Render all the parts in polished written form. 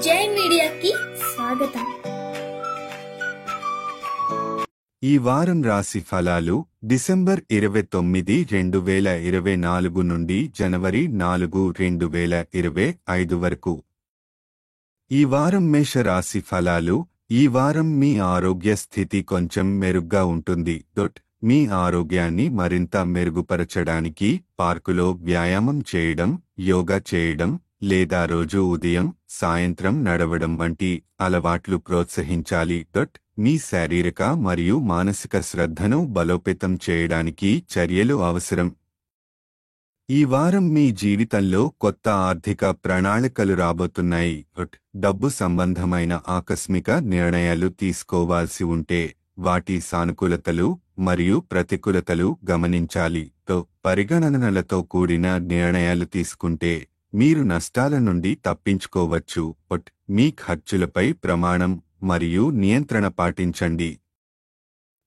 జై మీడియాకి స్వాగతం. ఈ వారం రాశి ఫలాలు డిసెంబర్ 29, 2024 నుండి జనవరి 4, 2025 వరకు. ఈ వారం మేష రాశి ఫలాలు. ఈ వారం మీ ఆరోగ్య స్థితి కొంచెం మెరుగ్గా ఉంటుంది. మీ ఆరోగ్యాన్ని మరింత మెరుగుపరచడానికి పార్కులో వ్యాయామం చేయడం, యోగా చేయడం లేదా రోజు ఉదయం, సాయంత్రం నడవడం వంటి అలవాట్లు ప్రోత్సహించాలి. మీ శారీరక మరియు మానసిక శ్రద్ధను బలోపేతం చేయడానికి చర్యలు అవసరం. ఈ వారం మీ జీవితంలో కొత్త ఆర్థిక ప్రణాళికలు రాబోతున్నాయి. డబ్బు సంబంధమైన ఆకస్మిక నిర్ణయాలు తీసుకోవాల్సి ఉంటే వాటి సానుకూలతలు మరియు ప్రతికూలతలు గమనించాలి. పరిగణనలతో కూడిన నిర్ణయాలు తీసుకుంటే మీరు నష్టాల నుండి తప్పించుకోవచ్చు. మీ ఖర్చులపై ప్రమాణం మరియు నియంత్రణ పాటించండి.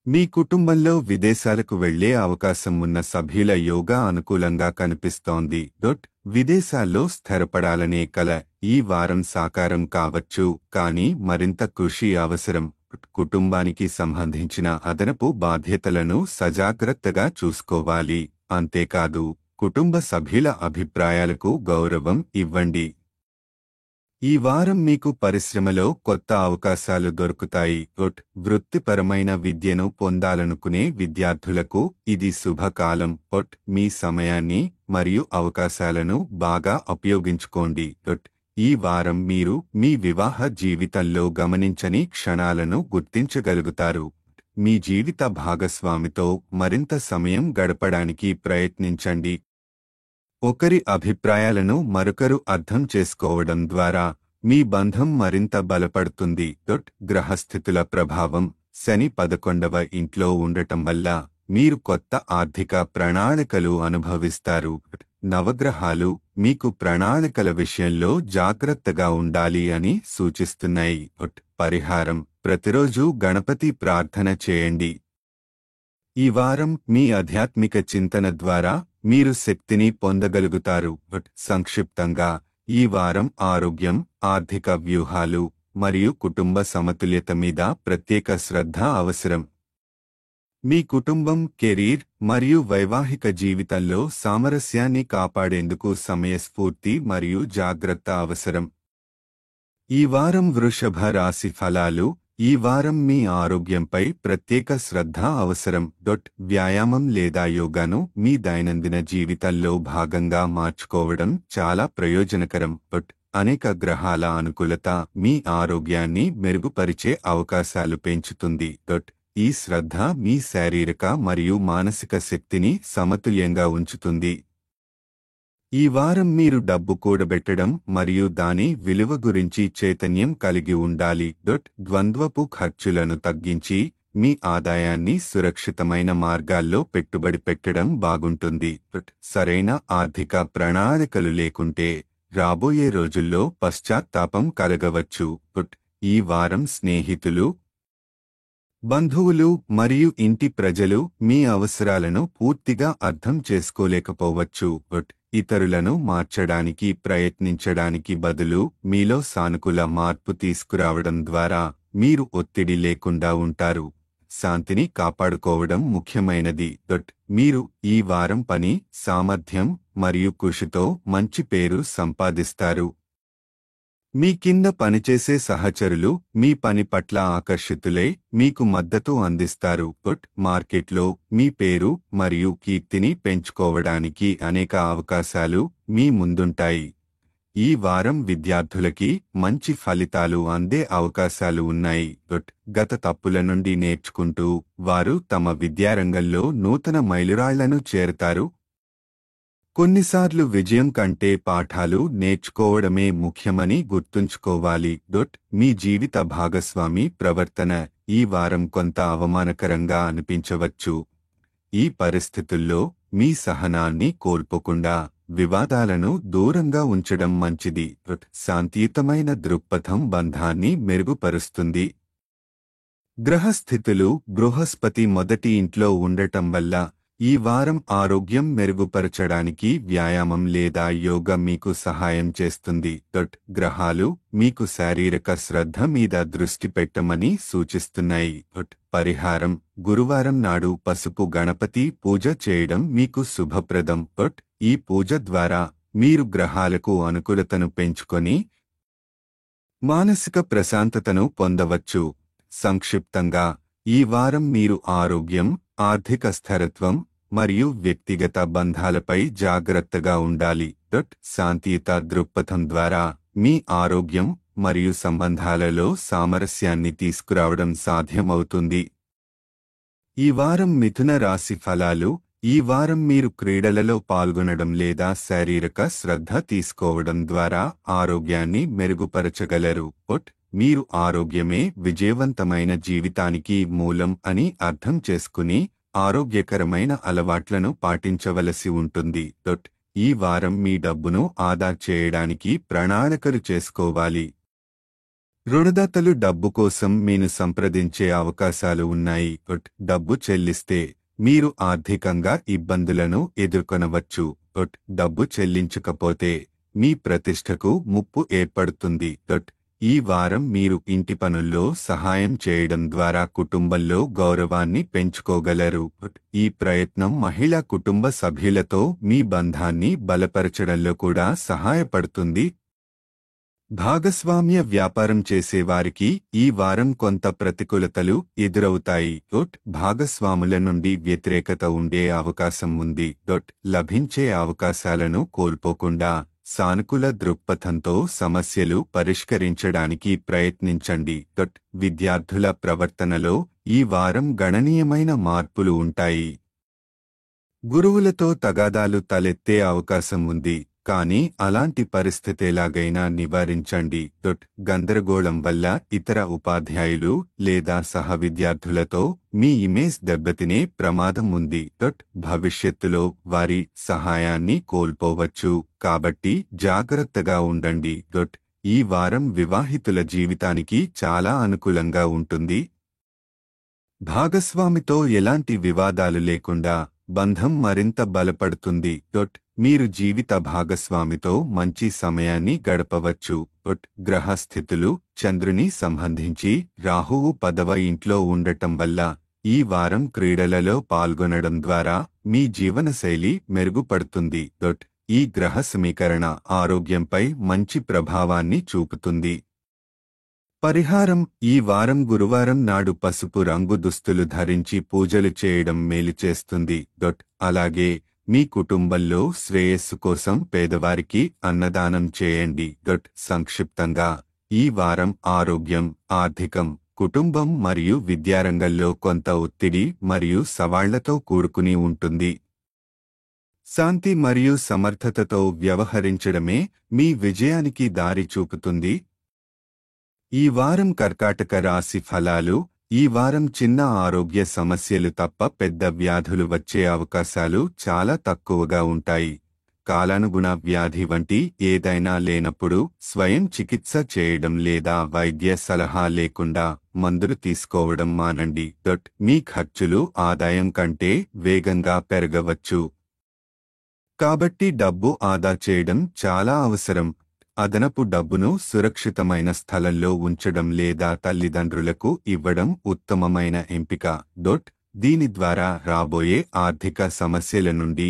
మీ కుటుంబంలో విదేశాలకు వెళ్లే అవకాశం ఉన్న సభ్యుల యోగా అనుకూలంగా కనిపిస్తోంది. విదేశాల్లో స్థిరపడాలనే కల ఈ వారం సాకారం కావచ్చు, కానీ మరింత కృషి అవసరం. కుటుంబానికి సంబంధించిన అదనపు బాధ్యతలను సజాగ్రత్తగా చూసుకోవాలి. అంతేకాదు, కుటుంబ సభ్యుల అభిప్రాయాలకు గౌరవం ఇవ్వండి. ఈ వారం మీకు పరిశ్రమలో కొత్త అవకాశాలు దొరుకుతాయి. వృత్తిపరమైన విద్యను పొందాలనుకునే విద్యార్థులకు ఇది శుభకాలం. మీ సమయాన్ని మరియు అవకాశాలను బాగా ఉపయోగించుకోండి. ఈ వారం మీరు మీ వివాహ జీవితంలో గమనించని క్షణాలను గుర్తించగలుగుతారు. మీ జీవిత భాగస్వామితో మరింత సమయం గడపడానికి ప్రయత్నించండి. ఒకరి అభిప్రాయాలను మరొకరు అర్థం చేసుకోవడం ద్వారా మీ బంధం మరింత బలపడుతుంది. గ్రహస్థితుల ప్రభావం. శని 11వ ఇంట్లో ఉండటం వల్ల మీరు కొత్త ఆర్థిక ప్రణాళికలు అనుభవిస్తారు. నవగ్రహాలు మీకు ప్రణాళికల విషయంలో జాగ్రత్తగా ఉండాలి అని సూచిస్తున్నాయి. పరిహారం. ప్రతిరోజు గణపతి ప్రార్థన చేయండి. ఈ వారం మీ ఆధ్యాత్మిక చింతన ద్వారా మీరు శక్తిని పొందగలుగుతారు. సంక్షిప్తంగా, ఈ వారం ఆరోగ్యం, ఆర్థిక వ్యూహాలు మరియు కుటుంబ సమతుల్యత మీద ప్రత్యేక శ్రద్ధ అవసరం. మీ కుటుంబం, కెరీర్ మరియు వైవాహిక జీవితంలో సామరస్యాన్ని కాపాడేందుకు సమయస్ఫూర్తి మరియు జాగ్రత్త అవసరం. ఈ వారం వృషభ రాశి ఫలాలు. ఈ వారం మీ ఆరోగ్యంపై ప్రత్యేక శ్రద్ధ అవసరం. వ్యాయామం లేదా యోగాను మీ దైనందిన జీవితంలో భాగంగా మార్చుకోవడం చాలా ప్రయోజనకరం. అనేక గ్రహాల అనుకూలత మీ ఆరోగ్యాన్ని మెరుగుపరిచే అవకాశాలు పెంచుతుంది. ఈ శ్రద్ధ మీ శారీరక మరియు మానసిక శక్తిని సమతుల్యంగా ఉంచుతుంది. ఈ వారం మీరు డబ్బు కూడబెట్టడం మరియు దాని విలువ గురించి చైతన్యం కలిగి ఉండాలి. ద్వంద్వపు ఖర్చులను తగ్గించి మీ ఆదాయాన్ని సురక్షితమైన మార్గాల్లో పెట్టుబడి పెట్టడం బాగుంటుంది. సరైన ఆర్థిక ప్రణాళికలు లేకుంటే రాబోయే రోజుల్లో పశ్చాత్తాపం కలగవచ్చు. ఈ వారం స్నేహితులు, బంధువులు మరియు ఇంటి ప్రజలు మీ అవసరాలను పూర్తిగా అర్థం చేసుకోలేకపోవచ్చు. ఇతరులను మార్చడానికి ప్రయత్నించడానికి బదులు మీలో సానుకూల మార్పు తీసుకురావడం ద్వారా మీరు ఒత్తిడి లేకుండా ఉంటారు. శాంతిని కాపాడుకోవడం ముఖ్యమైనది. మీరు ఈ వారం పని, సామర్థ్యం మరియు కృషితో మంచి పేరు సంపాదిస్తారు. మీ కింద పనిచేసే సహచరులు మీ పని పట్ల ఆకర్షితులై మీకు మద్దతు అందిస్తారు. మార్కెట్లో మీ పేరు మరియు కీర్తిని పెంచుకోవడానికి అనేక అవకాశాలు మీ ముందుంటాయి. ఈ వారం విద్యార్థులకి మంచి ఫలితాలు అందే అవకాశాలు ఉన్నాయి. గత తప్పుల నుండి నేర్చుకుంటూ వారు తమ విద్యారంగంలో నూతన మైలురాళ్లను చేరుతారు. కొన్నిసార్లు విజయం కంటే పాఠాలు నేర్చుకోవడమే ముఖ్యమని గుర్తుంచుకోవాలి. మీ జీవిత భాగస్వామి ప్రవర్తన ఈ వారం కొంత అవమానకరంగా అనిపించవచ్చు. ఈ పరిస్థితుల్లో మీ సహనాన్ని కోల్పోకుండా వివాదాలను దూరంగా ఉంచడం మంచిది. శాంతియుతమైన దృక్పథం బంధాన్ని మెరుగుపరుస్తుంది. గ్రహస్థితులు. బృహస్పతి మొదటి ఇంట్లో ఉండటం వల్ల ఈ వారం ఆరోగ్యం మెరుగుపరచడానికి వ్యాయామం లేదా యోగా మీకు సహాయం చేస్తుంది. గ్రహాలు మీకు శారీరక శ్రద్ధ మీద దృష్టి పెట్టమని సూచిస్తున్నాయి. పరిహారం: గురువారం నాడు పసుపు గణపతి పూజ చేయడం మీకు శుభప్రదం. ఈ పూజ ద్వారా మీరు గ్రహాలకు అనుకూలతను పెంచుకొని మానసిక ప్రశాంతతను పొందవచ్చు. సంక్షిప్తంగా, ఈ వారం మీరు ఆరోగ్యం, ఆర్థిక స్థిరత్వం మరియు వ్యక్తిగత బంధాలపై జాగ్రత్తగా ఉండాలి. శాంతియుత దృక్పథం ద్వారా మీ ఆరోగ్యం మరియు సంబంధాలలో సామరస్యాన్ని తీసుకురావడం సాధ్యమవుతుంది. ఈ వారం మిథున రాశి ఫలాలు. ఈ వారం మీరు క్రీడలలో పాల్గొనడం లేదా శారీరక శ్రద్ధ తీసుకోవడం ద్వారా ఆరోగ్యాన్ని మెరుగుపరచగలరు. మీరు ఆరోగ్యమే విజయవంతమైన జీవితానికి మూలం అని అర్థం చేసుకుని ఆరోగ్యకరమైన అలవాట్లను పాటించవలసి ఉంటుంది. ఈ వారం మీ డబ్బును ఆదా చేయడానికి ప్రణాళికలు చేసుకోవాలి. రుణదాతలు డబ్బు కోసం మీను సంప్రదించే అవకాశాలు ఉన్నాయి. డబ్బు చెల్లిస్తే మీరు ఆర్థికంగా ఇబ్బందులను ఎదుర్కొనవచ్చు. డబ్బు చెల్లించకపోతే మీ ప్రతిష్టకు ముప్పు ఏర్పడుతుంది. ఈ వారం మీరు ఇంటి పనుల్లో సహాయం చేయడం ద్వారా కుటుంబంలో గౌరవాన్ని పెంచుకోగలరు. ఈ ప్రయత్నం మహిళా కుటుంబ సభ్యులతో మీ బంధాన్ని బలపరచడంలో కూడా సహాయపడుతుంది. భాగస్వామ్య వ్యాపారం చేసేవారికి ఈ వారం కొంత ప్రతికూలతలు ఎదురవుతాయి. భాగస్వాముల నుండి వ్యతిరేకత ఉండే అవకాశం ఉంది. లభించే అవకాశాలను కోల్పోకుండా సానుకూల దృక్పథంతో సమస్యలు పరిష్కరించడానికి ప్రయత్నించండి. విద్యార్థుల ప్రవర్తనలో ఈ వారం గణనీయమైన మార్పులు ఉంటాయి. గురువులతో తగాదాలు తలెత్తే అవకాశం ఉంది, కానీ అలాంటి పరిస్థితేలాగైనా నివారించండి. గందరగోళం వల్ల ఇతర ఉపాధ్యాయులు లేదా సహ విద్యార్థులతో మీ ఇమేజ్ దెబ్బతినే ప్రమాదం ఉంది. భవిష్యత్తులో వారి సహాయాన్ని కోల్పోవచ్చు, కాబట్టి జాగ్రత్తగా ఉండండి. ఈ వారం వివాహితుల జీవితానికి చాలా అనుకూలంగా ఉంటుంది. భాగస్వామితో ఎలాంటి వివాదాలు లేకుండా బంధం మరింత బలపడుతుంది. మీరు జీవిత భాగస్వామితో మంచి సమయాన్ని గడపవచ్చు. గ్రహస్థితులు చంద్రుని సంబంధించి రాహువు 10వ ఇంట్లో ఉండటం వల్ల ఈ వారం క్రీడలలో పాల్గొనడం ద్వారా మీ జీవనశైలి మెరుగుపడుతుంది. ఈ గ్రహ సమీకరణ ఆరోగ్యంపై మంచి ప్రభావాన్ని చూపుతుంది. పరిహారం: ఈ వారం గురువారం నాడు పసుపు రంగు దుస్తులు ధరించి పూజలు చేయడం మేలు చేస్తుంది. అలాగే మీ కుటుంబంలో శ్రేయస్సు కోసం పేదవారికి అన్నదానం చేయండి. సంక్షిప్తంగా, ఈ వారం ఆరోగ్యం, ఆర్థికం, కుటుంబం మరియు విద్యారంగంలో కొంత ఒత్తిడి మరియు సవాళ్లతో కూడుకుని ఉంటుంది. శాంతి మరియు సమర్థతతో వ్యవహరించడమే మీ విజయానికి దారి చూపుతుంది. ఈ వారం కర్కాటక రాశి ఫలాలు. ఈ వారం చిన్న ఆరోగ్య సమస్యలు తప్ప పెద్ద వ్యాధులు వచ్చే అవకాశాలు చాలా తక్కువగా ఉంటాయి. కాలానుగుణ వ్యాధి వంటి ఏదైనా లేనప్పుడు స్వయం చికిత్స చేయడం లేదా వైద్య సలహా లేకుండా మందులు తీసుకోవడం మానండి. మీ ఖర్చులు ఆదాయం కంటే వేగంగా పెరగవచ్చు, కాబట్టి డబ్బు ఆదా చేయడం చాలా అవసరం. అదనపు డబ్బును సురక్షితమైన స్థలంలో ఉంచడం లేదా తల్లిదండ్రులకు ఇవ్వడం ఉత్తమమైన ఎంపిక. దీని ద్వారా రాబోయే ఆర్థిక సమస్యల నుండి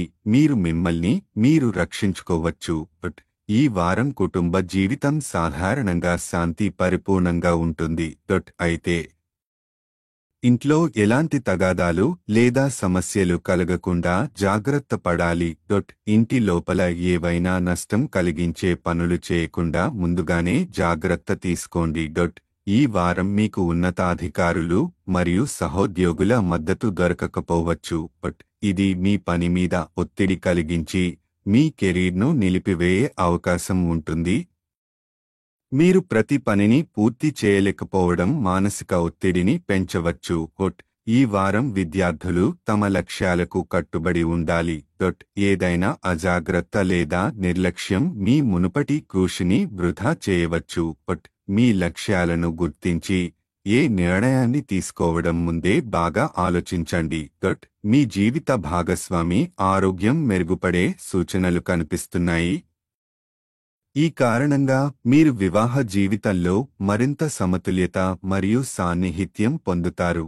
మిమ్మల్ని మీరు రక్షించుకోవచ్చు. ఈ వారం కుటుంబ జీవితం సాధారణంగా శాంతి పరిపూర్ణంగా ఉంటుంది. అయితే ఇంట్లో ఎలాంటి తగాదాలు లేదా సమస్యలు కలగకుండా జాగ్రత్త పడాలి. ఇంటి లోపల ఏవైనా నష్టం కలిగించే పనులు చేయకుండా ముందుగానే జాగ్రత్త తీసుకోండి. ఈ వారం మీకు ఉన్నతాధికారులు మరియు సహోద్యోగుల మద్దతు దొరకకపోవచ్చు. ఇది మీ పని మీద ఒత్తిడి కలిగించి మీ కెరీర్ను నిలిపివేయే అవకాశం ఉంటుంది. మీరు ప్రతి పనిని పూర్తి చేయలేకపోవడం మానసిక ఒత్తిడిని పెంచవచ్చు. ఈ వారం విద్యార్థులు తమ లక్ష్యాలకు కట్టుబడి ఉండాలి. ఏదైనా అజాగ్రత్త లేదా నిర్లక్ష్యం మీ మునుపటి కృషిని వృధా చేయవచ్చు. మీ లక్ష్యాలను గుర్తించి ఏ నిర్ణయాన్ని తీసుకోవడం ముందే బాగా ఆలోచించండి. మీ జీవిత భాగస్వామి ఆరోగ్యం మెరుగుపడే సూచనలు కనిపిస్తున్నాయి. ఈ కారణంగా మీరు వివాహ జీవితంలో మరింత సమతుల్యత మరియు సాన్నిహిత్యం పొందుతారు.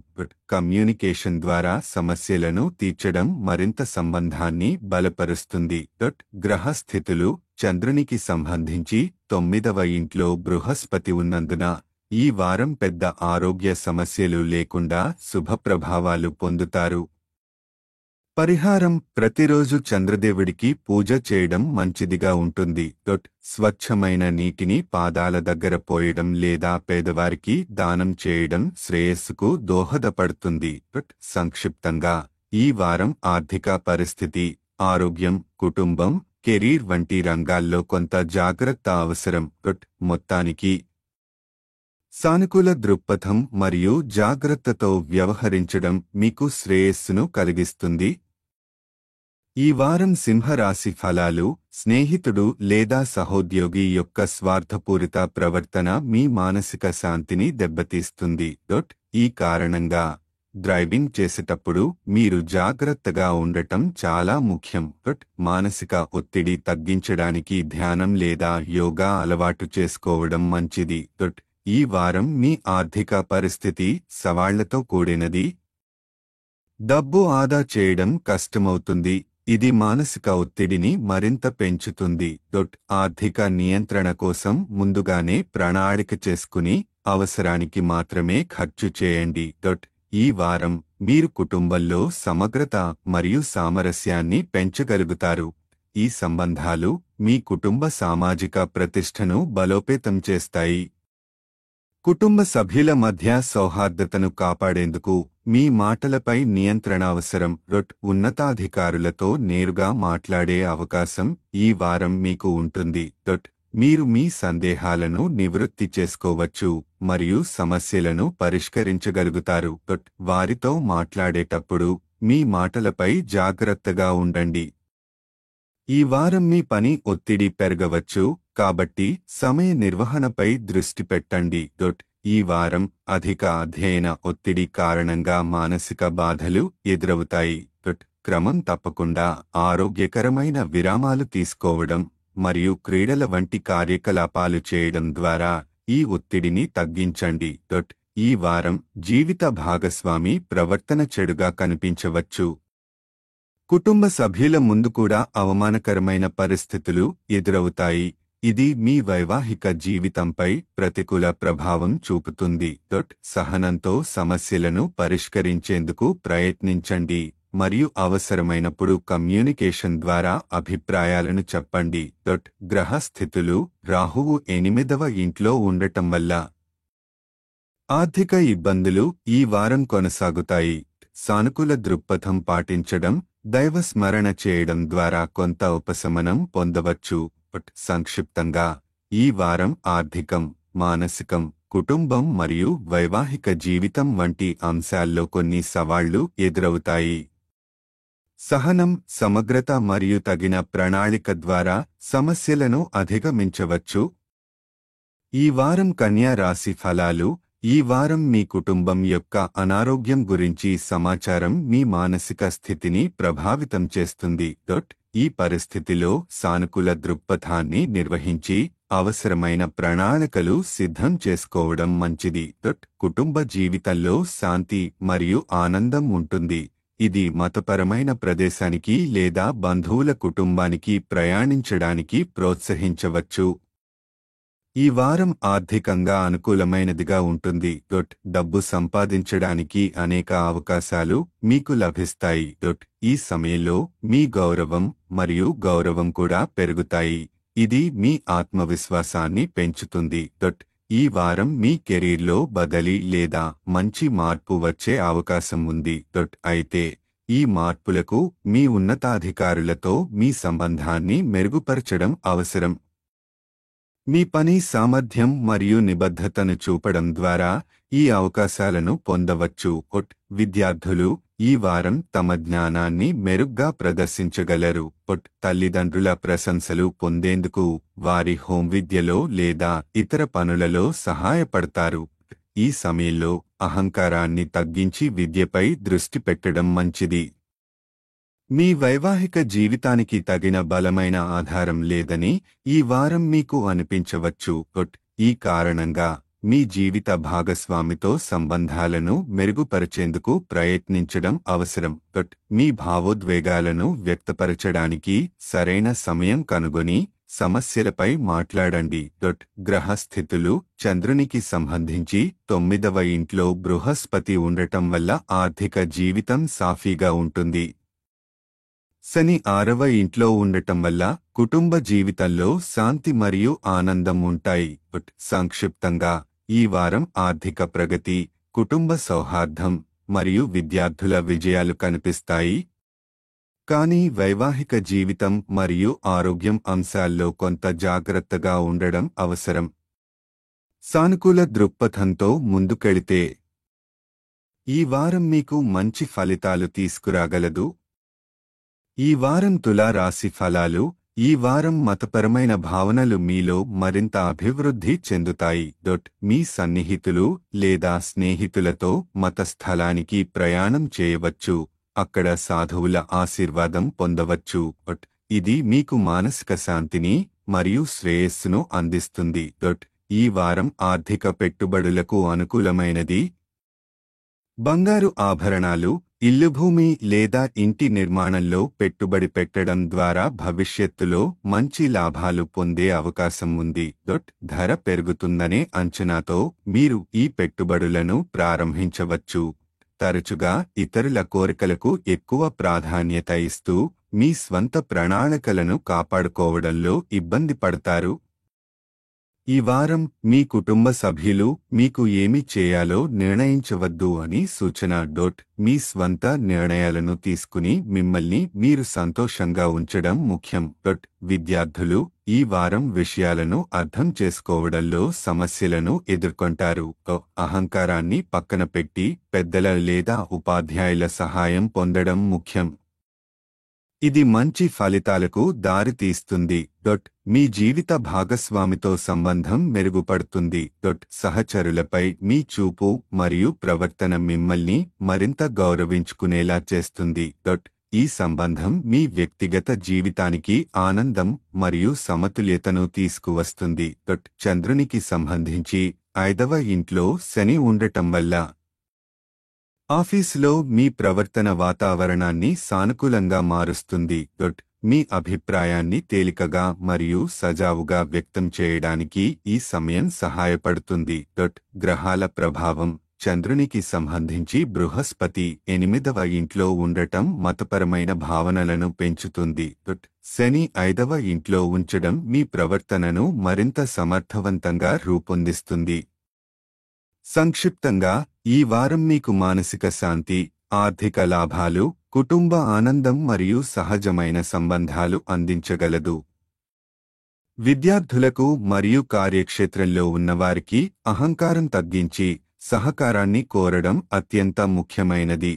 కమ్యూనికేషన్ ద్వారా సమస్యలను తీర్చడం మరింత సంబంధాన్ని బలపరుస్తుంది. గ్రహ స్థితులు చంద్రునికి సంబంధించి 9వ ఇంట్లో బృహస్పతి ఉన్నందున ఈ వారం పెద్ద ఆరోగ్య సమస్యలు లేకుండా శుభప్రభావాలు పొందుతారు. పరిహారం: ప్రతిరోజు చంద్రదేవుడికి పూజ చేయడం మంచిదిగా ఉంటుంది. స్వచ్ఛమైన నీటిని పాదాల దగ్గర పోయడం లేదా పేదవారికి దానం చేయడం శ్రేయస్సుకు దోహదపడుతుంది. సంక్షిప్తంగా, ఈ వారం ఆర్థిక పరిస్థితి, ఆరోగ్యం, కుటుంబం, కెరీర్ వంటి రంగాల్లో కొంత జాగ్రత్త అవసరం. మొత్తానికి సానుకూల దృక్పథం మరియు జాగ్రత్తతో వ్యవహరించడం మీకు శ్రేయస్సును కలిగిస్తుంది. ఈ వారం సింహరాశి ఫలాలు: స్నేహితుడు లేదా సహోద్యోగి యొక్క స్వార్థపూరిత ప్రవర్తన మీ మానసిక శాంతిని దెబ్బతీస్తుంది. ఈ కారణంగా డ్రైవింగ్ చేసేటప్పుడు మీరు జాగ్రత్తగా ఉండటం చాలా ముఖ్యం. మానసిక ఒత్తిడి తగ్గించడానికి ధ్యానం లేదా యోగా అలవాటు చేసుకోవడం మంచిది. ఈ వారం మీ ఆర్థిక పరిస్థితి సవాళ్లతో కూడినది. డబ్బు ఆదా చేయడం కష్టమవుతుంది. ఇది మానసిక ఒత్తిడిని మరింత పెంచుతుంది. ఆర్థిక నియంత్రణ కోసం ముందుగానే ప్రణాళిక చేసుకుని అవసరానికి మాత్రమే ఖర్చు చేయండి. ఈ వారం మీరు కుటుంబంలో సమగ్రత మరియు సామరస్యాన్ని పెంచగలుగుతారు. ఈ సంబంధాలు మీ కుటుంబ సామాజిక ప్రతిష్టను బలోపేతం చేస్తాయి. కుటుంబ సభ్యుల మధ్య సౌహార్దతను కాపాడేందుకు మీ మాటలపై నియంత్రణ అవసరం. ఉన్నతాధికారులతో నేరుగా మాట్లాడే అవకాశం ఈ వారం మీకు ఉంటుంది. మీరు మీ సందేహాలను నివృత్తి చేసుకోవచ్చు మరియు సమస్యలను పరిష్కరించగలుగుతారు. వారితో మాట్లాడేటప్పుడు మీ మాటలపై జాగ్రత్తగా ఉండండి. ఈ వారం మీ పని ఒత్తిడి పెరగవచ్చు, కాబట్టి సమయ నిర్వహణపై దృష్టి పెట్టండి. ఈ వారం అధిక అధ్యయన ఒత్తిడి కారణంగా మానసిక బాధలు ఎదురవుతాయి. క్రమం తప్పకుండా ఆరోగ్యకరమైన విరామాలు తీసుకోవడం మరియు క్రీడల వంటి కార్యకలాపాలు చేయడం ద్వారా ఈ ఒత్తిడిని తగ్గించండి. ఈ వారం జీవిత భాగస్వామి ప్రవర్తన చెడుగా కనిపించవచ్చు. కుటుంబ సభ్యుల ముందు కూడా అవమానకరమైన పరిస్థితులు ఎదురవుతాయి. ఇది మీ వైవాహిక జీవితంపై ప్రతికూల ప్రభావం చూపుతుంది. సహనంతో సమస్యలను పరిష్కరించేందుకు ప్రయత్నించండి మరియు అవసరమైనప్పుడు కమ్యూనికేషన్ ద్వారా అభిప్రాయాలను చెప్పండి. గ్రహ స్థితులు: రాహువు 8వ ఇంట్లో ఉండటం వల్ల ఆర్థిక ఇబ్బందులు ఈ వారం కొనసాగుతాయి. సానుకూల దృక్పథం పాటించడం, దైవ స్మరణ చేయడం ద్వారా కొంత ఉపశమనం పొందవచ్చు. సంక్షిప్తంగా, ఈ వారం ఆర్థికం, మానసికం, కుటుంబం మరియు వైవాహిక జీవితం వంటి అంశాల్లో కొన్ని సవాళ్లు ఎదురవుతాయి. సహనం, సమగ్రత మరియు తగిన ప్రణాళిక ద్వారా సమస్యలను అధిగమించవచ్చు. ఈ వారం కన్యా రాశి ఫలాలు: ఈ వారం మీ కుటుంబం యొక్క అనారోగ్యం గురించి సమాచారం మీ మానసిక స్థితిని ప్రభావితం చేస్తుంది. ఈ పరిస్థితిలో సానుకూల దృక్పథాన్ని నిర్వహించి అవసరమైన ప్రణాళికలు సిద్ధం చేసుకోవడం మంచిది. కుటుంబ జీవితంలో శాంతి మరియు ఆనందం ఉంటుంది. ఇది మతపరమైన ప్రదేశానికి లేదా బంధువుల కుటుంబానికి ప్రయాణించడానికి ప్రోత్సహించవచ్చు. ఈ వారం ఆర్థికంగా అనుకూలమైనదిగా ఉంటుంది. డబ్బు సంపాదించడానికి అనేక అవకాశాలు మీకు లభిస్తాయి. ఈ సమయంలో మీ గౌరవం మరియు గౌరవం కూడా పెరుగుతాయి. ఇది మీ ఆత్మవిశ్వాసాన్ని పెంచుతుంది. ఈ వారం మీ కెరీర్లో బదిలీ లేదా మంచి మార్పు వచ్చే అవకాశం ఉంది. అయితే ఈ మార్పులకు మీ ఉన్నతాధికారులతో మీ సంబంధాన్ని మెరుగుపరచడం అవసరం. మీ పని సామర్థ్యం మరియు నిబద్ధతను చూపడం ద్వారా ఈ అవకాశాలను పొందవచ్చు. విద్యార్థులు ఈ వారం తమ జ్ఞానాన్ని మెరుగ్గా ప్రదర్శించగలరు. తల్లిదండ్రుల ప్రశంసలు పొందేందుకు వారి హోం విద్యలో లేదా ఇతర పనులలో సహాయపడతారు. ఈ సమయంలో అహంకారాన్ని తగ్గించి విద్యపై దృష్టి పెట్టడం మంచిది. మీ వైవాహిక జీవితానికి తగిన బలమైన ఆధారం లేదని ఈ వారం మీకు అనిపించవచ్చు. ఈ కారణంగా మీ జీవిత భాగస్వామితో సంబంధాలను మెరుగుపరిచేందుకు ప్రయత్నించడం అవసరం. మీ భావోద్వేగాలను వ్యక్తపరచడానికి సరైన సమయం కనుగొని సమస్యలపై మాట్లాడండి. గ్రహస్థితులు చంద్రునికి సంబంధించి 9వ ఇంట్లో బృహస్పతి ఉండటం వల్ల ఆర్థిక జీవితం సాఫీగా ఉంటుంది. శని 6వ ఇంట్లో ఉండటం వల్ల కుటుంబ జీవితంలో శాంతి మరియు ఆనందం ఉంటాయి. సంక్షిప్తంగా ఈ వారం ఆర్థిక ప్రగతి, కుటుంబ సౌహార్దం మరియు విద్యార్థుల విజయాలు కనిపిస్తాయి. కానీ వైవాహిక జీవితం మరియు ఆరోగ్యం అంశాల్లో కొంత జాగ్రత్తగా ఉండడం అవసరం. సానుకూల దృక్పథంతో ముందుకెళితే ఈ వారం మీకు మంచి ఫలితాలు తీసుకురాగలదు. ఈ వారం తులా రాశి ఫలాలు. ఈ వారం మతపరమైన భావనలు మీలో మరింత అభివృద్ధి చెందుతాయి. మీ సన్నిహితులు లేదా స్నేహితులతో మత స్థలానికి ప్రయాణం చేయవచ్చు. అక్కడ సాధువుల ఆశీర్వాదం పొందవచ్చు. ఇది మీకు మానసిక శాంతిని మరియు శ్రేయస్సును అందిస్తుంది. ఈ వారం ఆర్థిక పెట్టుబడులకు అనుకూలమైనది. బంగారు ఆభరణాలు, ఇల్లు, భూమి లేదా ఇంటి నిర్మాణంలో పెట్టుబడి పెట్టడం ద్వారా భవిష్యత్తులో మంచి లాభాలు పొందే అవకాశం ఉంది. ధర పెరుగుతుందనే అంచనాతో మీరు ఈ పెట్టుబడులను ప్రారంభించవచ్చు. తరచుగా ఇతరుల కోరికలకు ఎక్కువ ప్రాధాన్యత ఇస్తూ మీ స్వంత ప్రణాళికలను కాపాడుకోవడంలో ఇబ్బంది పడతారు. ఈ వారం మీ కుటుంబ సభ్యులు మీకు ఏమి చేయాలో నిర్ణయించవద్దు అని సూచన. మీ స్వంత నిర్ణయాలను తీసుకుని మిమ్మల్ని మీరు సంతోషంగా ఉంచడం ముఖ్యం. విద్యార్థులు ఈ వారం విషయాలను అర్థం చేసుకోవడంలో సమస్యలను ఎదుర్కొంటారు. అహంకారాన్ని పక్కన పెట్టి పెద్దల లేదా ఉపాధ్యాయుల సహాయం పొందడం ముఖ్యం. ఇది మంచి ఫలితాలకు దారితీస్తుంది. మీ జీవిత భాగస్వామితో సంబంధం మెరుగుపడుతుంది. సహచరులపై మీ చూపు మరియు ప్రవర్తన మిమ్మల్ని మరింత గౌరవించుకునేలా చేస్తుంది. ఈ సంబంధం మీ వ్యక్తిగత జీవితానికి ఆనందం మరియు సమతుల్యతను తీసుకువస్తుంది. చంద్రునికి సంబంధించి 5వ ఇంట్లో శని ఉండటం వల్ల ఆఫీసులో మీ ప్రవర్తన వాతావరణాన్ని సానుకూలంగా మారుస్తుంది. మీ అభిప్రాయాన్ని తేలికగా మరియు సజావుగా వ్యక్తం చేయడానికి ఈ సమయం సహాయపడుతుంది. గ్రహాల ప్రభావం చంద్రునికి సంబంధించి బృహస్పతి 8వ ఇంట్లో ఉండటం మతపరమైన భావనలను పెంచుతుంది. శని 5వ ఇంట్లో ఉంచడం మీ ప్రవర్తనను మరింత సమర్థవంతంగా రూపొందిస్తుంది. సంక్షిప్తంగా ఈ వారం మీకు మానసిక శాంతి, ఆర్థిక లాభాలు, కుటుంబ ఆనందం మరియు సహజమైన సంబంధాలు అందించగలదు. విద్యార్థులకు మరియు కార్యక్షేత్రంలో ఉన్నవారికి అహంకారం తగ్గించి సహకారాన్ని కోరడం అత్యంత ముఖ్యమైనది.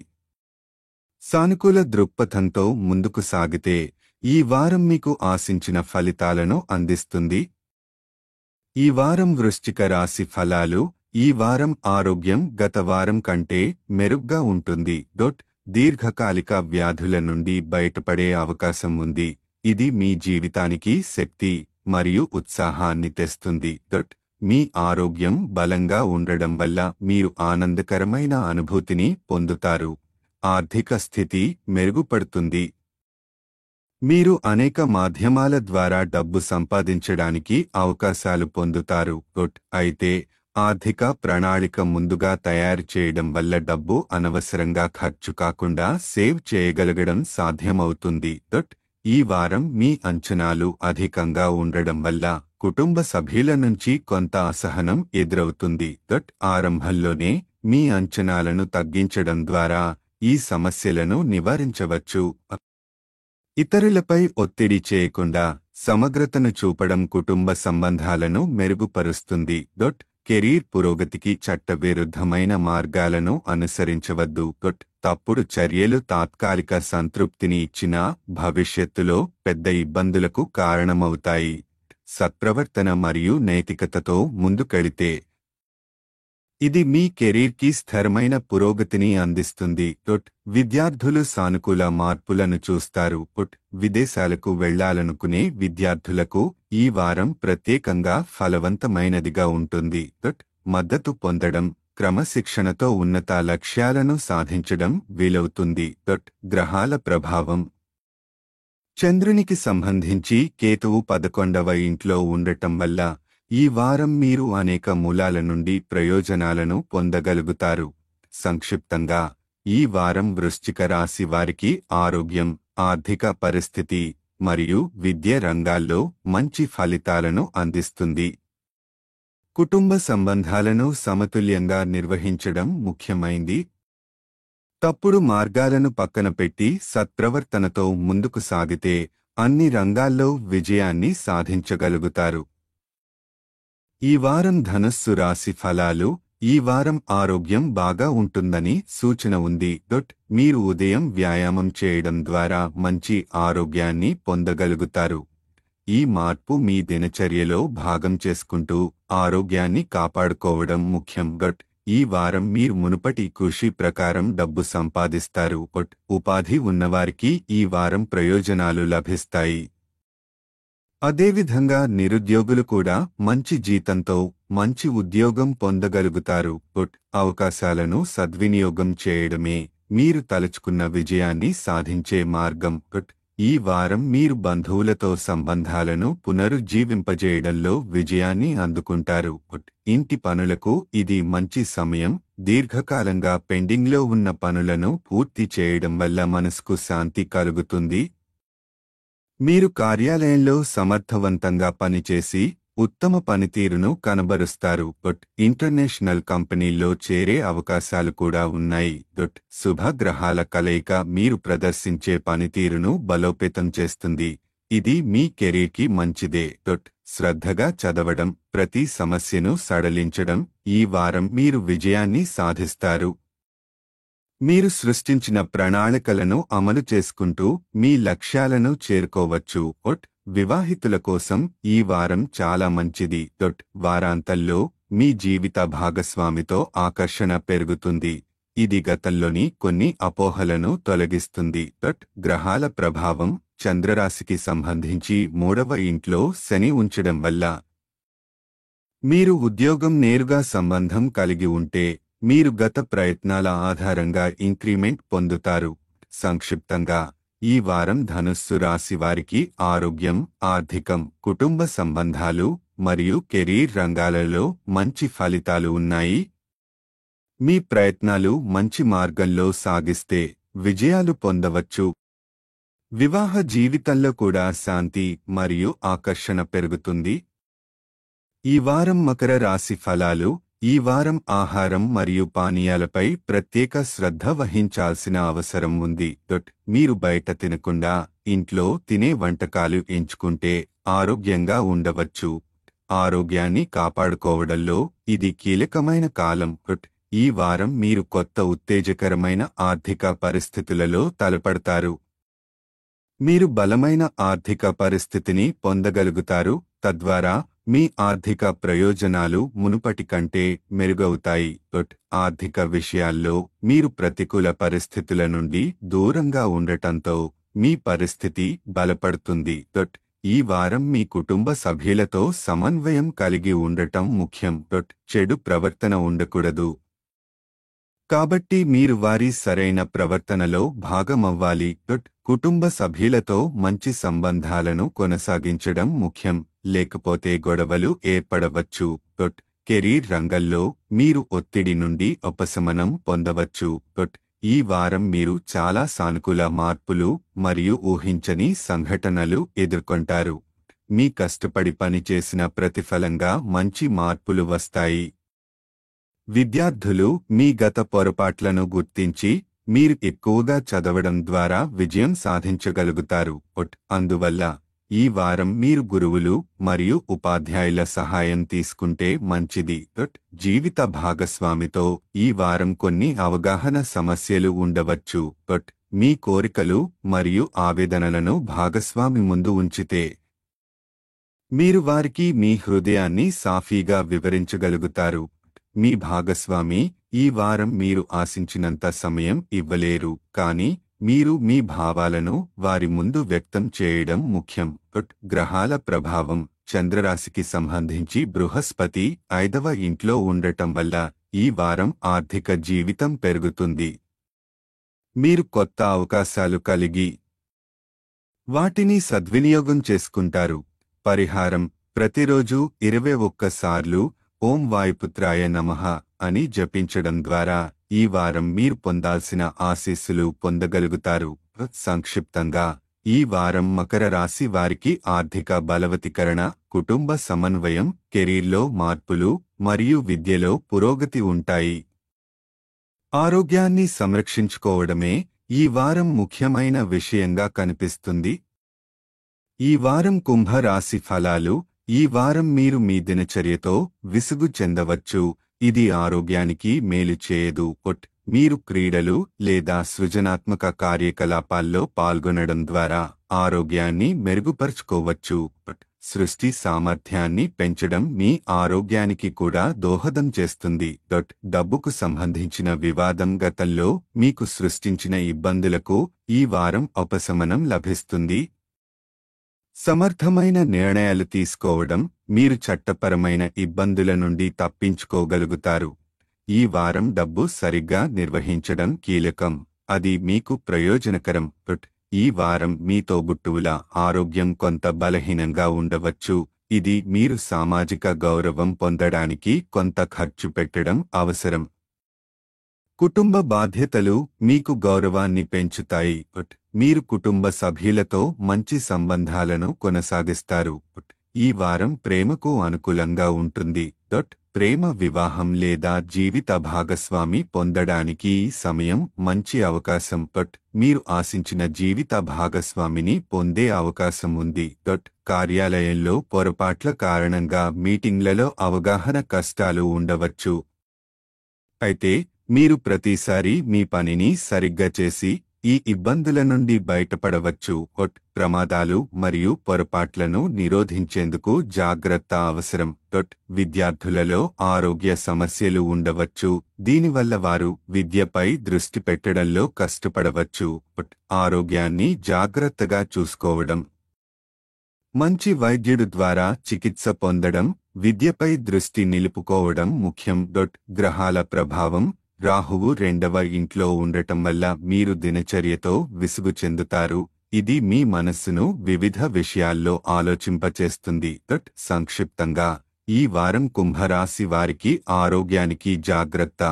సానుకూల దృక్పథంతో ముందుకు సాగితే ఈ వారం మీకు ఆశించిన ఫలితాలను అందిస్తుంది. ఈ వారం వృశ్చిక రాశి ఫలాలు. ఈ వారం ఆరోగ్యం గత వారం కంటే మెరుగ్గా ఉంటుంది. దీర్ఘకాలిక వ్యాధుల నుండి బయటపడే అవకాశం ఉంది. ఇది మీ జీవితానికి శక్తి మరియు ఉత్సాహాన్ని తెస్తుంది. మీ ఆరోగ్యం బలంగా ఉండడం వల్ల మీరు ఆనందకరమైన అనుభూతిని పొందుతారు. ఆర్థిక స్థితి మెరుగుపడుతుంది. మీరు అనేక మాధ్యమాల ద్వారా డబ్బు సంపాదించడానికి అవకాశాలు పొందుతారు. అయితే ఆర్థిక ప్రణాళిక ముందుగా తయారు చేయడం వల్ల డబ్బు అనవసరంగా ఖర్చు కాకుండా సేవ్ చేయగలగడం సాధ్యమవుతుంది. ఈ వారం మీ అంచనాలు అధికంగా ఉండడం వల్ల కుటుంబ సభ్యుల నుంచి కొంత అసహనం ఎదురవుతుంది. ఆరంభంలోనే మీ అంచనాలను తగ్గించడం ద్వారా ఈ సమస్యలను నివారించవచ్చు. ఇతరులపై ఒత్తిడి చేయకుండా సమగ్రతను చూపడం కుటుంబ సంబంధాలను మెరుగుపరుస్తుంది. కెరీర్ పురోగతికి చట్టవిరుద్ధమైన మార్గాలను అనుసరించవద్దు. తప్పుడు చర్యలు తాత్కాలిక సంతృప్తిని ఇచ్చినా భవిష్యత్తులో పెద్ద ఇబ్బందులకు కారణమవుతాయి. సత్ప్రవర్తన మరియు నైతికతతో ముందుకెళితే ఇది మీ కెరీర్కి స్థిరమైన పురోగతిని అందిస్తుంది. విద్యార్థులు సానుకూల మార్పులను చూస్తారు. విదేశాలకు వెళ్లాలనుకునే విద్యార్థులకు ఈ వారం ప్రత్యేకంగా ఫలవంతమైనదిగా ఉంటుంది. మద్దతు పొందడం, క్రమశిక్షణతో ఉన్నత లక్ష్యాలను సాధించడం వీలవుతుంది. గ్రహాల ప్రభావం. చంద్రునికి సంబంధించి కేతువు 11వ ఇంట్లో ఉండటం వల్ల ఈ వారం మీరు అనేక మూలాల నుండి ప్రయోజనాలను పొందగలుగుతారు. సంక్షిప్తంగా, ఈ వారం వృశ్చిక రాశి వారికి ఆరోగ్యం, ఆర్థిక పరిస్థితి మరియు విద్య రంగాల్లో మంచి ఫలితాలను అందిస్తుంది. కుటుంబ సంబంధాలను సమతుల్యంగా నిర్వహించడం ముఖ్యమైంది. తప్పుడు మార్గాలను పక్కన పెట్టి సత్ప్రవర్తనతో ముందుకు సాగితే అన్ని రంగాల్లో విజయాన్ని సాధించగలుగుతారు. ఈ వారం ధనుస్సు రాశి ఫలాలు. ఈ వారం ఆరోగ్యం బాగా ఉంటుందని సూచన ఉంది. మీరు ఉదయం వ్యాయామం చేయడం ద్వారా మంచి ఆరోగ్యాన్ని పొందగలుగుతారు. ఈ మార్పు మీ దినచర్యలో భాగం చేసుకుంటూ ఆరోగ్యాన్ని కాపాడుకోవడం ముఖ్యం. ఈ వారం మీరు మునుపటి కృషి ప్రకారం డబ్బు సంపాదిస్తారు. ఉపాధి ఉన్నవారికి ఈ వారం ప్రయోజనాలు లభిస్తాయి. అదేవిధంగా నిరుద్యోగులు కూడా మంచి జీతంతో మంచి ఉద్యోగం పొందగలుగుతారు. అవకాశాలను సద్వినియోగం చేయడమే మీరు తలుచుకున్న విజయాన్ని సాధించే మార్గం. ఈ వారం మీరు బంధువులతో సంబంధాలను పునరుజ్జీవింపజేయడంలో విజయాన్ని అందుకుంటారు. ఇంటి పనులకు ఇది మంచి సమయం. దీర్ఘకాలంగా పెండింగ్లో ఉన్న పనులను పూర్తి చేయడం వల్ల మనసుకు శాంతి కలుగుతుంది. మీరు కార్యాలయంలో సమర్థవంతంగా పనిచేసి ఉత్తమ పనితీరును కనబరుస్తారు. ఇంటర్నేషనల్ కంపెనీల్లో చేరే అవకాశాలు కూడా ఉన్నాయి. శుభగ్రహాల కలయిక మీరు ప్రదర్శించే పనితీరును బలోపేతం చేస్తుంది. ఇది మీ కెరీర్కి మంచిదే. శ్రద్ధగా చదవడం, ప్రతి సమస్యను సడలించడం. ఈ వారం మీరు విజయాన్ని సాధిస్తారు. మీరు సృష్టించిన ప్రణాళికలను అమలు చేసుకుంటూ మీ లక్ష్యాలను చేరుకోవచ్చు. వివాహితుల కోసం ఈ వారం చాలా మంచిది. వారాంతంలో మీ జీవిత భాగస్వామితో ఆకర్షణ పెరుగుతుంది. ఇది గతంలోని కొన్ని అపోహలను తొలగిస్తుంది. గ్రహాల ప్రభావం. చంద్రరాశికి సంబంధించి 3వ ఇంట్లో శని ఉంచడం వల్ల మీరు ఉద్యోగం నేరుగా సంబంధం కలిగి ఉంటే మీరు గత ప్రయత్నాల ఆధారంగా ఇంక్రిమెంట్ పొందుతారు. సంక్షిప్తంగా, ఈ వారం ధనుస్సు రాశి వారికి ఆరోగ్యం, ఆర్థికం, కుటుంబ సంబంధాలు మరియు కెరీర్ రంగాలలో మంచి ఫలితాలు ఉన్నాయి. మీ ప్రయత్నాలు మంచి మార్గంలో సాగిస్తే విజయాలు పొందవచ్చు. వివాహ జీవితంలో కూడా శాంతి మరియు ఆకర్షణ పెరుగుతుంది. ఈ వారం మకర రాశి ఫలాలు. ఈ వారం ఆహారం మరియు పానీయాలపై ప్రత్యేక శ్రద్ధ వహించాల్సిన అవసరం ఉంది. మీరు బయట తినకుండా ఇంట్లో తినే వంటకాలు ఎంచుకుంటే ఆరోగ్యంగా ఉండవచ్చు. ఆరోగ్యాన్ని కాపాడుకోవడంలో ఇది కీలకమైన కాలం. ఈ వారం మీరు కొత్త ఉత్తేజకరమైన ఆర్థిక పరిస్థితులలో తలపడతారు. మీరు బలమైన ఆర్థిక పరిస్థితిని పొందగలుగుతారు. తద్వారా మీ ఆర్థిక ప్రయోజనాలు మునుపటి కంటే మెరుగవుతాయి. ఆర్థిక విషయాల్లో మీరు ప్రతికూల పరిస్థితుల నుండి దూరంగా ఉండటంతో మీ పరిస్థితి బలపడుతుంది. ఈ వారం మీ కుటుంబ సభ్యులతో సమన్వయం కలిగి ఉండటం ముఖ్యం. చెడు ప్రవర్తన ఉండకూడదు. కాబట్టి మీరు వారి సరైన ప్రవర్తనలో భాగమవ్వాలి. కుటుంబ సభ్యులతో మంచి సంబంధాలను కొనసాగించడం ముఖ్యం. లేకపోతే గొడవలు ఏర్పడవచ్చు. కెరీర్ రంగంలో మీరు ఒత్తిడి నుండి ఉపశమనం పొందవచ్చు. ఈ వారం మీరు చాలా సానుకూల మార్పులు మరియు ఊహించని సంఘటనలు ఎదుర్కొంటారు. మీ కష్టపడి పనిచేసిన ప్రతిఫలంగా మంచి మార్పులు వస్తాయి. విద్యార్థులు మీ గత పొరపాట్లను గుర్తించి మీరు ఎక్కువగా చదవడం ద్వారా విజయం సాధించగలుగుతారు. అందువల్ల ఈ వారం మీరు గురువులు మరియు ఉపాధ్యాయుల సహాయం తీసుకుంటే మంచిది. జీవిత భాగస్వామితో ఈ వారం కొన్ని అవగాహన సమస్యలు ఉండవచ్చు. మీ కోరికలు మరియు ఆవేదనలను భాగస్వామి ముందు ఉంచితే మీరు వారికి మీ హృదయాన్ని సాఫీగా వివరించగలుగుతారు. మీ భాగస్వామి ఈ వారం మీరు ఆశించినంత సమయం ఇవ్వలేరు, కానీ మీరు మీ భావాలను వారి ముందు వ్యక్తం చేయడం ముఖ్యం. గ్రహాల ప్రభావం. చంద్రరాశికి సంబంధించి బృహస్పతి 5వ ఇంట్లో ఉండటం వల్ల ఈ వారం ఆర్థిక జీవితం పెరుగుతుంది. మీరు కొత్త అవకాశాలు కలిగి వాటిని సద్వినియోగం చేసుకుంటారు. పరిహారం. ప్రతిరోజు 21 సార్లు ఓం వాయుపుత్రాయ నమః అని జపించడం ద్వారా ఈ వారం మీరు పొందాల్సిన ఆశీస్సులు పొందగలుగుతారు. సంక్షిప్తంగా, ఈ వారం మకర రాశి వారికి ఆర్థిక బలవతీకరణ, కుటుంబ సమన్వయం, కెరీర్లో మార్పులు మరియు విద్యలో పురోగతి ఉంటాయి. ఆరోగ్యాన్ని సంరక్షించుకోవడమే ఈ వారం ముఖ్యమైన విషయంగా కనిపిస్తుంది. ఈ వారం కుంభ రాశి ఫలాలు. ఈ వారం మీరు మీ దినచర్యతో విసుగు చెందవచ్చు, ఇది ఆరోగ్యానికి మేలు చేయదు. మీరు క్రీడలు లేదా సృజనాత్మక కార్యకలాపాల్లో పాల్గొనడం ద్వారా ఆరోగ్యాన్ని మెరుగుపరుచుకోవచ్చు. సృష్టి సామర్థ్యాన్ని పెంచడం మీ ఆరోగ్యానికి కూడా దోహదం చేస్తుంది. డబ్బుకు సంబంధించిన వివాదం గతంలో మీకు సృష్టించిన ఇబ్బందులకు ఈ వారం ఉపశమనం లభిస్తుంది. సమర్థమైన నిర్ణయాలు తీసుకోవడం. మీరు చట్టపరమైన ఇబ్బందుల నుండి తప్పించుకోగలుగుతారు. ఈ వారం డబ్బు సరిగ్గా నిర్వహించడం కీలకం, అది మీకు ప్రయోజనకరం. ఈ వారం మీ తోబుట్టువుల ఆరోగ్యం కొంత బలహీనంగా ఉండవచ్చు, ఇది మీరు సామాజిక గౌరవం పొందడానికి కొంత ఖర్చు పెట్టడం అవసరం. కుటుంబ బాధ్యతలు మీకు గౌరవాన్ని పెంచుతాయి. మీరు కుటుంబ సభ్యులతో మంచి సంబంధాలను కొనసాగిస్తారు. ఈ వారం ప్రేమకు అనుకూలంగా ఉంటుంది. ప్రేమ వివాహం లేదా జీవిత భాగస్వామి పొందడానికి ఈ సమయం మంచి అవకాశం. మీరు ఆశించిన జీవిత భాగస్వామిని పొందే అవకాశం ఉంది. కార్యాలయంలో పొరపాట్ల కారణంగా మీటింగ్లలో అవగాహన కష్టాలు ఉండవచ్చు. అయితే మీరు ప్రతిసారి మీ పనిని సరిగ్గా చేసి ఈ ఇబ్బందుల నుండి బయటపడవచ్చు. ప్రమాదాలు మరియు పొరపాట్లను నిరోధించేందుకు జాగ్రత్త అవసరం. విద్యార్థులలో ఆరోగ్య సమస్యలు ఉండవచ్చు, దీనివల్ల వారు విద్యపై దృష్టి పెట్టడంలో కష్టపడవచ్చు. ఆరోగ్యాన్ని జాగ్రత్తగా చూసుకోవడం. మంచి వైద్యుడు ద్వారా చికిత్స పొందడం, విద్యపై దృష్టి నిలుపుకోవడం ముఖ్యం. గ్రహాల ప్రభావం. రాహువు 2వ ఇంట్లో ఉండటం వల్ల మీరు దినచర్యతో విసుగు చెందుతారు, ఇది మీ మనస్సును వివిధ విషయాల్లో ఆలోచింపచేస్తుంది. సంక్షిప్తంగా, ఈ వారం కుంభరాశి వారికి ఆరోగ్యానికి జాగ్రత్త.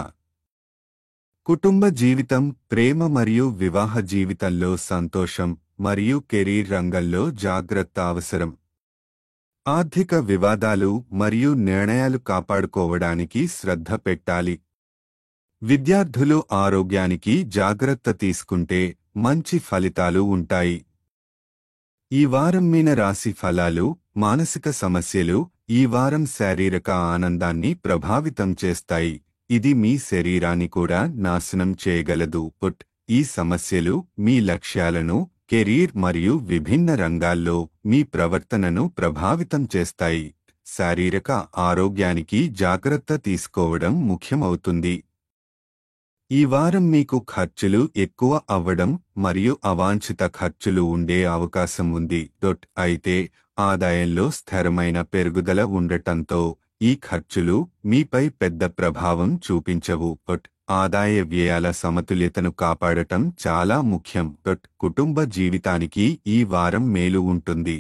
కుటుంబ జీవితం, ప్రేమ మరియు వివాహ జీవితంలో సంతోషం మరియు కెరీర్ రంగంలో జాగ్రత్త అవసరం. ఆర్థిక వివాదాలు మరియు నిర్ణయాలు కాపాడుకోవడానికి శ్రద్ధ పెట్టాలి. విద్యార్థులు ఆరోగ్యానికి జాగ్రత్త తీసుకుంటే మంచి ఫలితాలు ఉంటాయి. ఈ వారం మీన రాశి ఫలాలు. మానసిక సమస్యలు ఈ వారం శారీరక ఆనందాన్ని ప్రభావితం చేస్తాయి, ఇది మీ శరీరాన్ని కూడా నాశనం చేయగలదు. ఈ సమస్యలు మీ లక్ష్యాలను, కెరీర్ మరియు విభిన్న రంగాల్లో మీ ప్రవర్తనను ప్రభావితం చేస్తాయి. శారీరక ఆరోగ్యానికి జాగ్రత్త తీసుకోవడం ముఖ్యమవుతుంది. ఈ వారం మీకు ఖర్చులు ఎక్కువ అవ్వడం మరియు అవాంఛిత ఖర్చులు ఉండే అవకాశం ఉంది. అయితే ఆదాయంలో స్థిరమైన పెరుగుదల ఉండటంతో ఈ ఖర్చులు మీపై పెద్ద ప్రభావం చూపించవు. ఆదాయ వ్యయాల సమతుల్యతను కాపాడటం చాలా ముఖ్యం. కుటుంబ జీవితానికి ఈ వారం మేలు ఉంటుంది.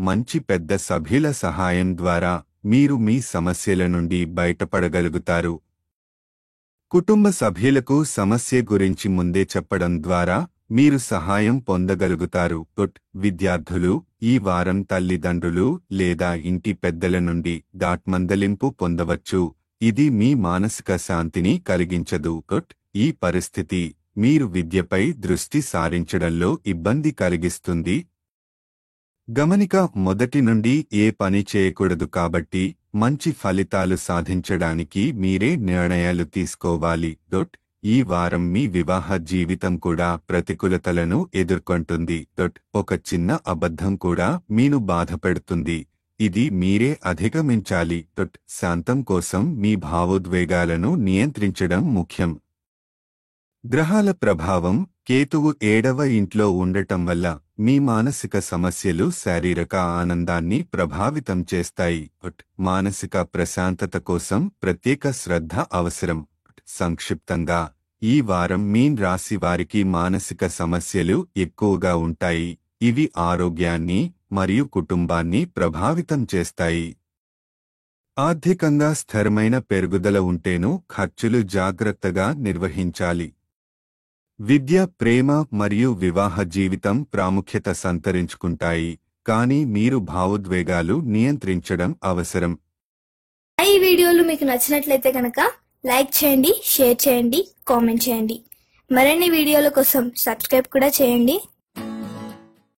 మంచి పెద్ద సభ్యుల సహాయం ద్వారా మీరు మీ సమస్యల నుండి బయటపడగలుగుతారు. కుటుంబ సభ్యులకు సమస్య గురించి ముందే చెప్పడం ద్వారా మీరు సహాయం పొందగలుగుతారు. విద్యార్థులు ఈ వారం తల్లిదండ్రులు లేదా ఇంటి పెద్దల నుండి మందలింపు పొందవచ్చు, ఇది మీ మానసిక శాంతిని కలిగించదు. ఈ పరిస్థితి మీరు విద్యపై దృష్టి సారించడంలో ఇబ్బంది కలిగిస్తుంది. గమనిక. మొదటి నుండి ఏ పని చేయకూడదు కాబట్టి మంచి ఫలితాలు సాధించడానికి మీరే నిర్ణయాలు తీసుకోవాలి. ఈ వారం మీ వివాహ జీవితం కూడా ప్రతికూలతలను ఎదుర్కొంటుంది. ఒక చిన్న అబద్ధం కూడా మీను బాధపెడుతుంది, ఇది మీరే అధిగమించాలి. శాంతం కోసం మీ భావోద్వేగాలను నియంత్రించడం ముఖ్యం. గ్రహాల ప్రభావం. కేతువు 7వ ఇంట్లో ఉండటం వల్ల మీ మానసిక సమస్యలు శారీరక ఆనందాన్ని ప్రభావితం చేస్తాయి. మానసిక ప్రశాంతత కోసం ప్రత్యేక శ్రద్ధ అవసరం. సంక్షిప్తంగా, ఈ వారం మీన్ రాశి వారికి మానసిక సమస్యలు ఎక్కువగా ఉంటాయి. ఇవి ఆరోగ్యాన్ని మరియు కుటుంబాన్ని ప్రభావితం చేస్తాయి. ఆర్థికంగా స్థిరమైన పెరుగుదల ఉంటేనూ ఖర్చులు జాగ్రత్తగా నిర్వహించాలి. విద్య, ప్రేమ మరియు వివాహ జీవితం ప్రాముఖ్యత సంతరించుకుంటాయి, కానీ మీరు భావోద్వేగాలు నియంత్రించడం అవసరం. ఈ వీడియోలు మీకు నచ్చినట్లయితే కనుక లైక్ చేయండి, షేర్ చేయండి, కామెంట్ చేయండి. మరిన్ని వీడియోల కోసం సబ్స్క్రైబ్ కూడా చేయండి.